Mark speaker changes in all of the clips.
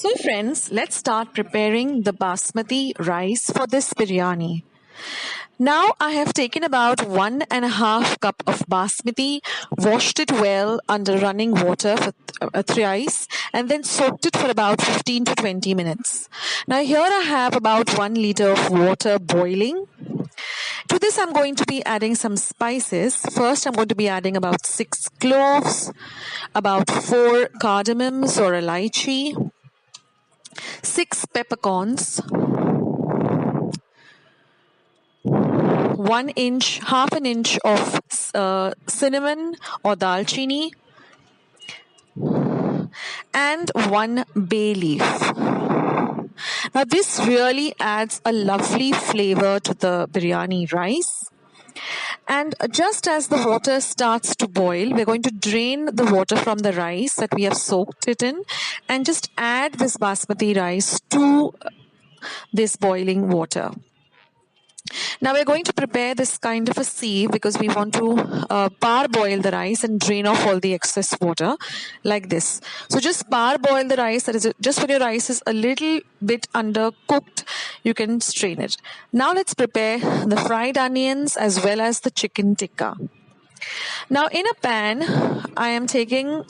Speaker 1: So friends, let's start preparing the basmati rice for this biryani. Now I have taken about 1.5 cup of basmati, washed it well under running water for thrice, and then soaked it for about 15 to 20 minutes. Now here I have about 1 liter of water boiling. To this I'm going to be adding some spices. First I'm going to be adding about 6 cloves, about 4 cardamoms or ELAICHI, 6 peppercorns, half an inch of cinnamon or dalchini, and 1 bay leaf. Now this really adds a lovely flavor to the biryani rice. And just as the water starts to boil, we're going to drain the water from the rice that we have soaked it in and just add this basmati rice to this boiling water. Now we're going to prepare this kind of a sieve because we want to parboil the rice and drain off all the excess water like this. So just parboil the rice, that is just when your rice is a little bit undercooked, you can strain it. Now let's prepare the fried onions as well as the chicken tikka. Now in a pan, I am taking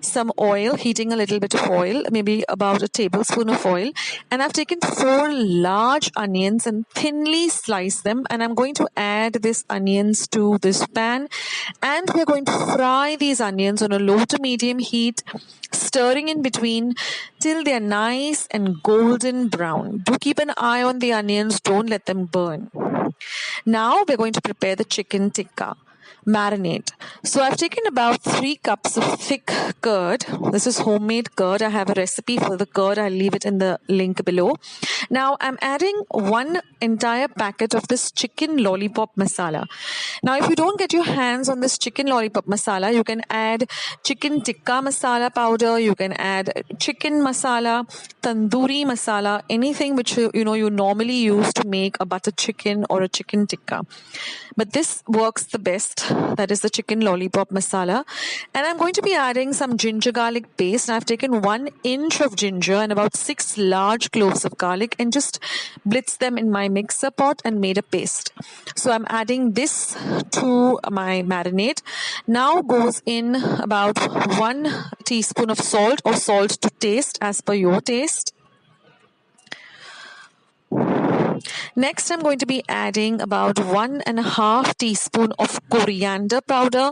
Speaker 1: some oil, heating a little bit of oil, maybe about a tablespoon of oil, and I've taken 4 large onions and thinly sliced them, and I'm going to add these onions to this pan, and we're going to fry these onions on a low to medium heat, stirring in between till they're nice and golden brown. Do keep an eye on the onions, don't let them burn. Now we're going to prepare the chicken tikka. Marinate. So I've taken about 3 cups of thick curd. This is homemade curd. I have a recipe for the curd. I'll leave it in the link below. Now I'm adding 1 entire packet of this chicken lollipop masala. Now if you don't get your hands on this chicken lollipop masala, you can add chicken tikka masala powder, you can add chicken masala, tandoori masala, anything which you normally use to make a butter chicken or a chicken tikka. But this works the best. That is the chicken lollipop masala. And I'm going to be adding some ginger garlic paste. And I've taken 1 inch of ginger and about 6 large cloves of garlic and just blitzed them in my mixer pot and made a paste. So I'm adding this to my marinade. Now goes in about 1 teaspoon of salt or salt to taste as per your taste. Next, I'm going to be adding about 1.5 teaspoon of coriander powder.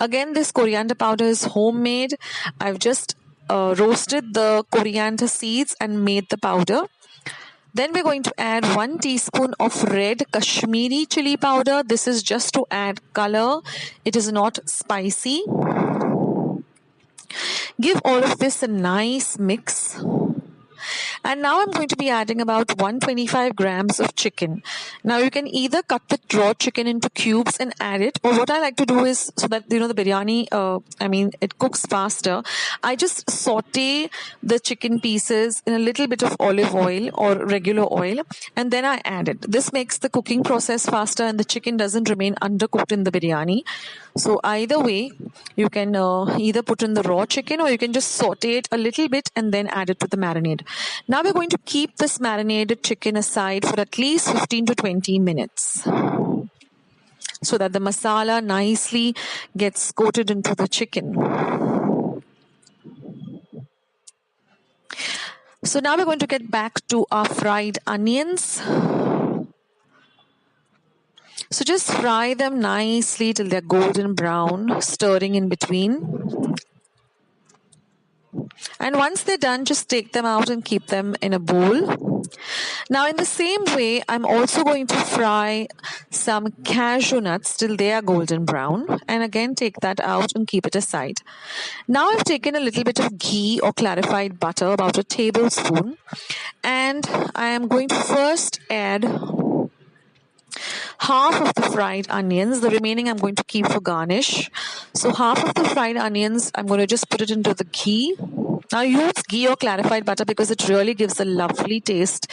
Speaker 1: Again, this coriander powder is homemade. I've just roasted the coriander seeds and made the powder. Then we're going to add 1 teaspoon of red Kashmiri chili powder. This is just to add color. It is not spicy. Give all of this a nice mix. And now I'm going to be adding about 125 grams of chicken. Now you can either cut the raw chicken into cubes and add it, or what I like to do is, so that the biryani, it cooks faster, I just saute the chicken pieces in a little bit of olive oil or regular oil, and then I add it. This makes the cooking process faster and the chicken doesn't remain undercooked in the biryani. So either way, you can either put in the raw chicken or you can just saute it a little bit and then add it to the marinade. Now we're going to keep this marinated chicken aside for at least 15 to 20 minutes so that the masala nicely gets coated into the chicken. So now we're going to get back to our fried onions. So just fry them nicely till they're golden brown, stirring in between. And once they're done, just take them out and keep them in a bowl. Now in the same way, I'm also going to fry some cashew nuts till they are golden brown. And again, take that out and keep it aside. Now I've taken a little bit of ghee or clarified butter, about a tablespoon. And I am going to first add half of the fried onions. The remaining I'm going to keep for garnish. So half of the fried onions, I'm going to just put it into the ghee. Now use ghee or clarified butter because it really gives a lovely taste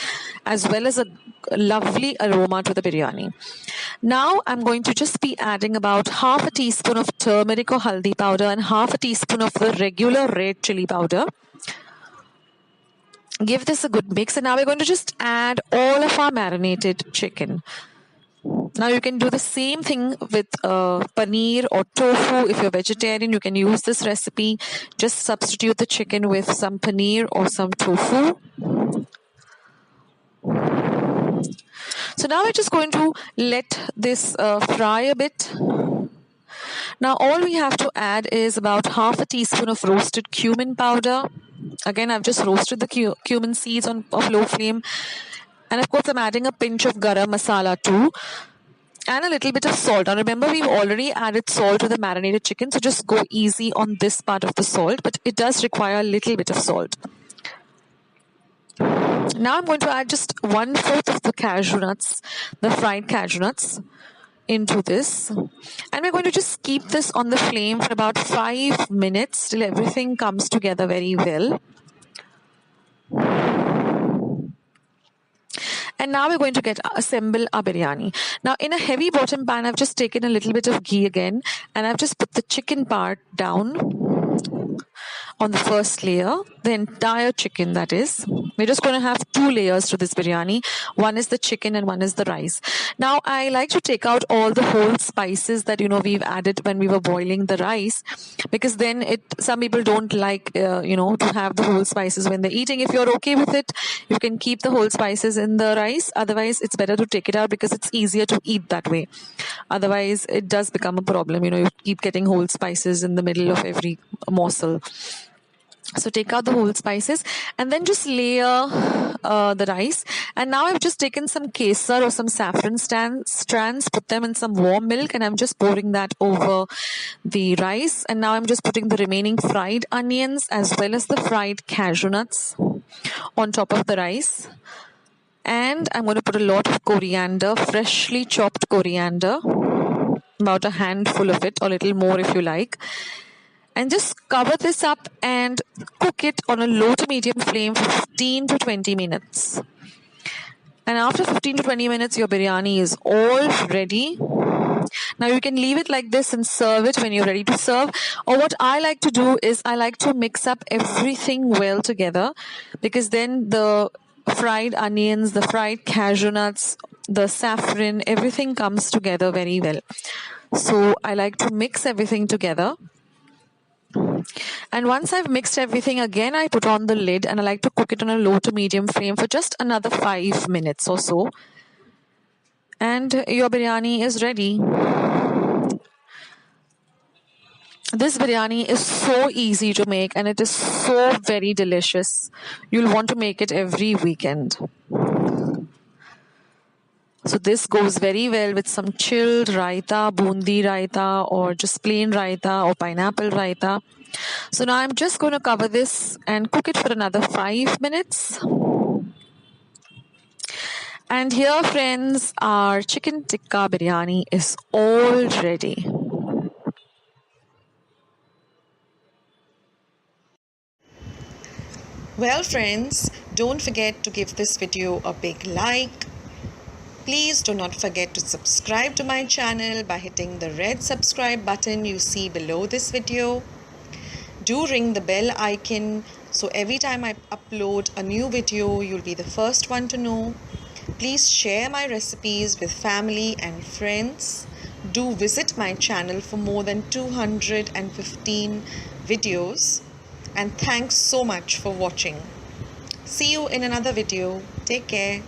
Speaker 1: as well as a lovely aroma to the biryani. Now I'm going to just be adding about half a teaspoon of turmeric or haldi powder and half a teaspoon of the regular red chili powder. Give this a good mix, and now we're going to just add all of our marinated chicken. Now you can do the same thing with paneer or tofu. If you're vegetarian, you can use this recipe. Just substitute the chicken with some paneer or some tofu. So now we're just going to let this fry a bit. Now all we have to add is about half a teaspoon of roasted cumin powder. Again, I've just roasted the cumin seeds on low flame. And of course, I'm adding a pinch of garam masala too. And a little bit of salt. Now remember, we've already added salt to the marinated chicken, so just go easy on this part of the salt, but it does require a little bit of salt. Now I'm going to add just 1/4 of the cashew nuts, the fried cashew nuts, into this. And we're going to just keep this on the flame for about 5 minutes till everything comes together very well. And now we're going to assemble our biryani. Now in a heavy bottom pan, I've just taken a little bit of ghee again, and I've just put the chicken part down on the first layer, the entire chicken, that is. We're just going to have 2 layers to this biryani. One is the chicken and one is the rice. Now I like to take out all the whole spices that we've added when we were boiling the rice, because then some people don't like to have the whole spices when they're eating. If you're okay with it, you can keep the whole spices in the rice. Otherwise, it's better to take it out because it's easier to eat that way. Otherwise, it does become a problem. You keep getting whole spices in the middle of every morsel. So take out the whole spices and then just layer the rice. And now I've just taken some kesar or some saffron strands, put them in some warm milk, and I'm just pouring that over the rice. And now I'm just putting the remaining fried onions as well as the fried cashew nuts on top of the rice. And I'm going to put a lot of coriander, freshly chopped coriander, about a handful of it, or a little more if you like. And just cover this up and cook it on a low to medium flame for 15 to 20 minutes. And after 15 to 20 minutes, your biryani is all ready. Now you can leave it like this and serve it when you're ready to serve. Or what I like to do is I like to mix up everything well together, because then the fried onions, the fried cashew nuts, the saffron, everything comes together very well. So I like to mix everything together. And once I've mixed everything, again I put on the lid and I like to cook it on a low to medium flame for just another 5 minutes or so. And your biryani is ready. This biryani is so easy to make and it is so very delicious. You'll want to make it every weekend. So this goes very well with some chilled raita, bundi raita, or just plain raita or pineapple raita. So now I'm just going to cover this and cook it for another 5 minutes. And here, friends, our chicken tikka biryani is all ready.
Speaker 2: Well, friends, don't forget to give this video a big like. Please do not forget to subscribe to my channel by hitting the red subscribe button you see below this video. Do ring the bell icon so every time I upload a new video, you'll be the first one to know. Please share my recipes with family and friends. Do visit my channel for more than 215 videos. And thanks so much for watching. See you in another video. Take care.